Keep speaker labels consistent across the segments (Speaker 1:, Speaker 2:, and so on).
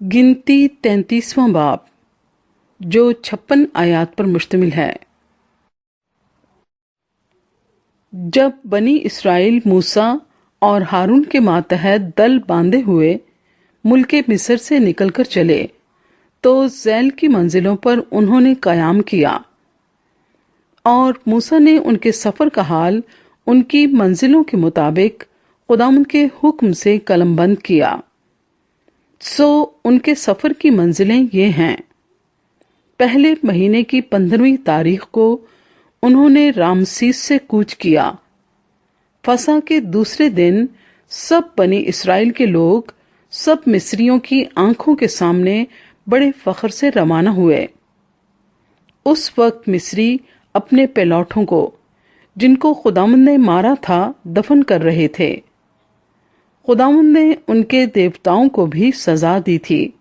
Speaker 1: गिनती 33वां बाब जो 56 आयात पर मुश्तमिल है। जब बनी इसराइल मूसा और हारून के मातहत दल बांधे हुए मुल्के मिस्र से निकलकर चले तो ज़ैल की मंजिलों पर उन्होंने कयाम किया और मूसा ने उनके सफर का हाल उनकी मंजिलों के मुताबिक खुदावंद के हुक्म से कलमबंद किया। सो उनके सफर की मंजिलें ये हैं। पहले महीने की 15वीं तारीख को उन्होंने रामसीस से कूच किया। फसह के दूसरे दिन सब बनी इसराइल के लोग सब मिस्रियों की आंखों के सामने बड़े फख्र से रवाना हुए। उस वक्त मिस्री अपने पेलौठों को जिनको खुदावंद ने मारा था दफन कर रहे थे। खुदावंद ने उनके देवताओं को भी सजा दी थी।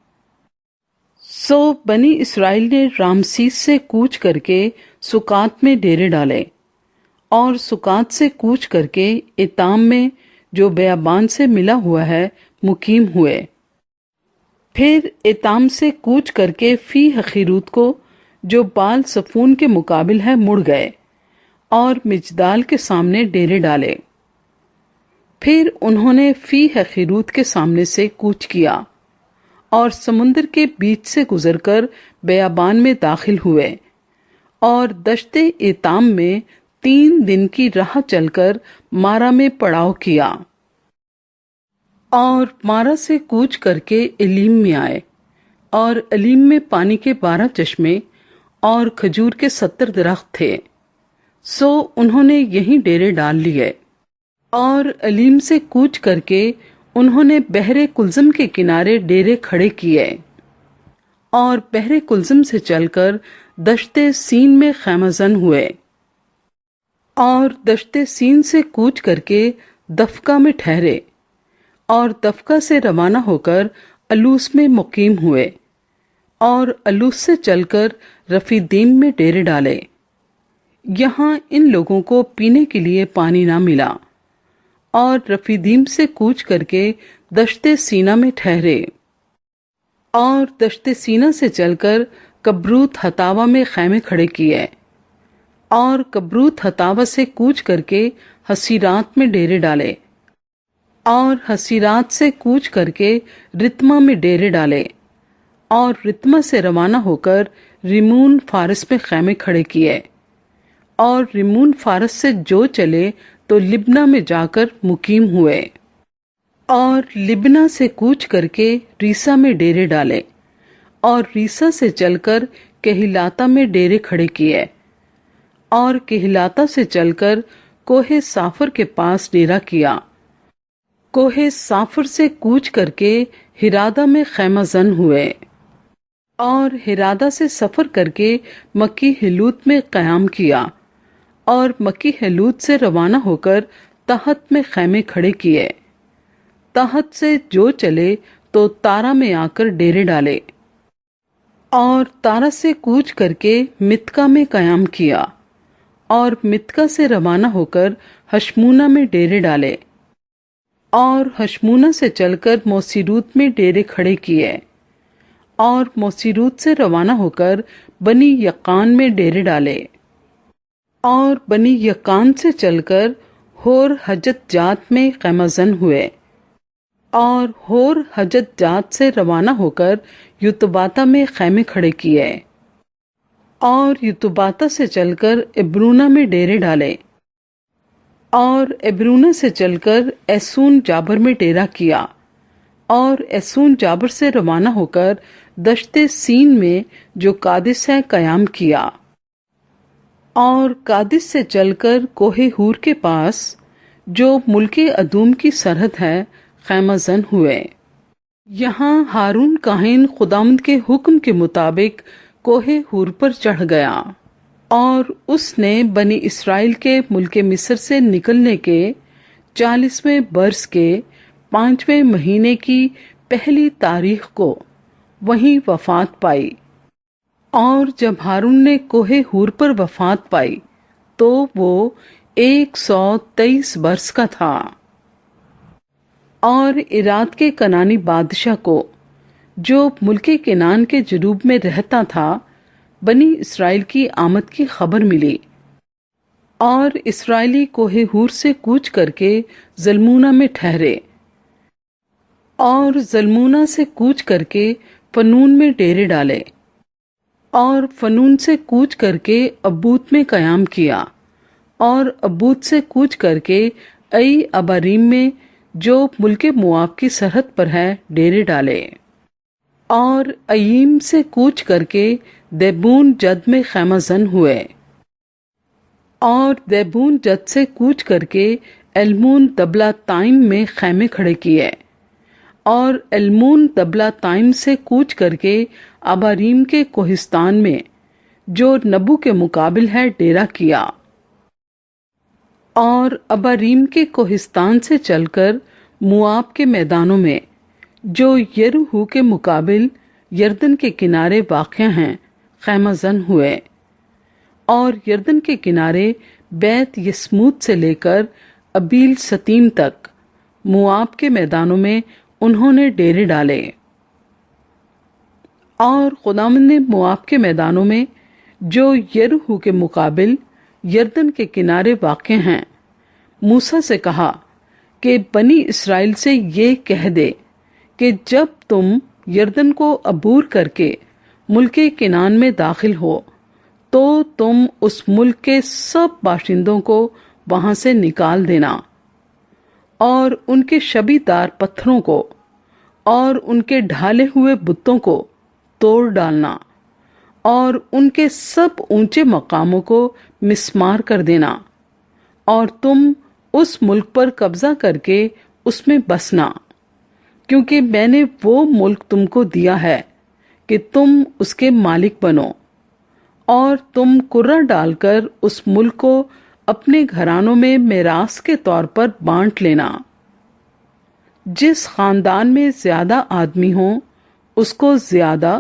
Speaker 1: सो बनी इसराइल ने रामसीस से कूच करके सुकात में डेरे डाले और सुकात से कूच करके एताम में जो बेयाबान से मिला हुआ है मुकीम हुए। फिर एताम से कूच करके फी हखीरूत को जो बाल सफून के मुकाबिल है मुड़ गए और मिजदाल के सामने डेरे डाले। फिर उन्होंने फी हखीरूत के सामने से कूच किया और समुद्र के बीच से गुजरकर बेयाबान में दाखिल हुए और दश्ते एताम में 3 दिन की राह चलकर मारा में पड़ाव किया और मारा से कूच करके एलीम में आए और एलीम में पानी के 12 चश्मे और खजूर के 70 दरख्त थे। सो उन्होंने यहीं डेरे डाल लिए और एलीम से कूच करके उन्होंने बहरे कुलजम के किनारे डेरे खड़े किए और बहरे कुलजम से चलकर दश्ते सीन में खैमजन हुए और दश्ते सीन से कूच करके दफका में ठहरे और दफका से रवाना होकर अलूस में मुकीम हुए और अलूस से चलकर रफीदीम में डेरे डाले। यहाँ इन लोगों को पीने के लिए पानी ना मिला और रफीदीम से कूच करके दश्ते सीना में ठहरे और दश्ते सीना से चलकर कब्रूत हतावा में खैमे खड़े किए और कब्रूत हतावा से कूच करके हसीरात में डेरे डाले और हसीरात से कूच करके रित्मा में डेरे डाले और रित्मा से रवाना होकर रिमून फारस में खैमे खड़े किए और रिमून फारस से जो चले तो लिब्ना में जाकर मुकीम हुए और लिब्ना से कूच करके रीसा में डेरे डाले और रीसा से चलकर केहिलाता में डेरे खड़े किए और केहिलाता से चलकर कोहे साफर के पास डेरा किया। कोहे साफर से कूच करके हिरादा में खैमाजन हुए और हिरादा से सफर करके मक्की हिलूत में कयाम किया और मक्की हेलूत से रवाना होकर तहत में खैमे खड़े किए। तहत से जो चले तो तारा में आकर डेरे डाले और तारा से कूच करके मित्का में कयाम किया और मित्का से रवाना होकर हशमूना में डेरे डाले और हशमूना से चलकर मोसीरूत में डेरे खड़े किए और मोसीरूत से रवाना होकर बनी यकान में डेरे डाले और बनी यकान से चलकर होर हजत जात में खैमजन हुए और होर हजत जात से रवाना होकर युतबाता में खैमे खड़े किए और युतबाता से चलकर इब्रूना में डेरे डाले और इब्रूना से चलकर एसून जाबर में डेरा किया और एसून जाबर से रवाना होकर दश्ते सीन में जो कादिस है कयाम किया और कादिस से चलकर कोहे हूर के पास जो मुल्के अदूम की सरहद है खैमजन हुए। यहाँ हारून काहिन खुदावंद के हुक्म के मुताबिक कोहे हूर पर चढ़ गया और उसने बनी इसराइल के मुल्के मिस्र से निकलने के 40वें बरस के 5वें महीने की पहली तारीख को वहीं वफात पाई। और जब हारून ने कोहे हूर पर वफात पाई तो वो 123 बरस का था। और इराद के कनानी बादशाह को جو ملک کنعان کے جنوب میں رہتا تھا، بنی اسرائیل کی آمد کی خبر ملی، اور اسرائیلی کوہ ہور سے کوچ کر کے زلمونہ میں ٹھہرے، اور زلمونہ سے کوچ کر کے فنون میں ڈیرے ڈالے، اور فنون سے کوچ کر کے ابوت میں قیام کیا، اور ابوت سے کوچ کر کے ای اباریم میں جو ملک مواب کی سرحد پر ہے ڈیرے ڈالے، اور اییم سے کوچ کر کے دیبون جد میں خیمہ زن ہوئے، اور دیبون جد سے کوچ کر کے المون دبلا تائم میں خیمے کھڑے کیے، اور المون دبلا تائم سے کوچ کر کے اباریم کے کوہستان میں جو نبو کے مقابل ہے ڈیرا کیا، اور اباریم کے کوہستان سے چل کر مواب کے میدانوں میں جو یرہو کے مقابل یردن کے کنارے واقع ہیں خیمہ زن ہوئے، اور یردن کے کنارے بیت یسموت سے لے کر ابیل ستیم تک مواب کے میدانوں میں انہوں نے ڈیرے ڈالے، اور خداوند نے مواب کے میدانوں میں جو یرہو کے مقابل یردن کے کنارے واقع ہیں موسیٰ سے کہا کہ بنی اسرائیل سے یہ کہہ دے کہ جب تم یردن کو عبور کر کے ملک کنعان میں داخل ہو تو تم اس ملک کے سب باشندوں کو وہاں سے نکال دینا، اور ان کے شبی دار پتھروں کو اور ان کے ڈھالے ہوئے بتوں کو توڑ ڈالنا، اور ان کے سب اونچے مقاموں کو مسمار کر دینا، اور تم اس ملک پر قبضہ کر کے اس میں بسنا، کیونکہ میں نے وہ ملک تم کو دیا ہے کہ تم اس کے مالک بنو، اور تم کرہ ڈال کر اس ملک کو اپنے گھرانوں میں میراث کے طور پر بانٹ لینا۔ جس خاندان میں زیادہ آدمی ہوں اس کو زیادہ،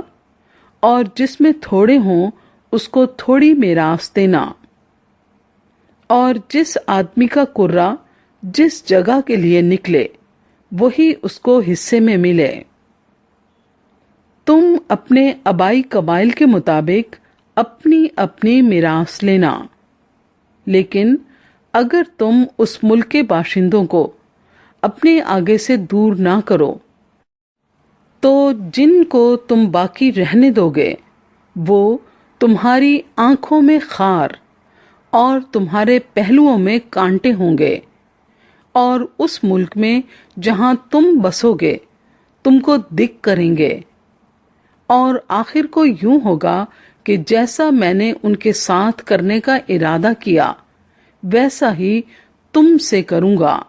Speaker 1: اور جس میں تھوڑے ہوں اس کو تھوڑی میراث دینا، اور جس آدمی کا کرہ جس جگہ کے لیے نکلے وہی اس کو حصے میں ملے۔ تم اپنے آبائی قبائل کے مطابق اپنی اپنی میراث لینا، لیکن اگر تم اس ملک کے باشندوں کو اپنے آگے سے دور نہ کرو تو جن کو تم باقی رہنے دو گے وہ تمہاری آنکھوں میں خار اور تمہارے پہلوؤں میں کانٹے ہوں گے، اور اس ملک میں جہاں تم بسو گے تم کو دک کریں گے، اور آخر کو یوں ہوگا کہ جیسا میں نے ان کے ساتھ کرنے کا ارادہ کیا ویسا ہی تم سے کروں گا۔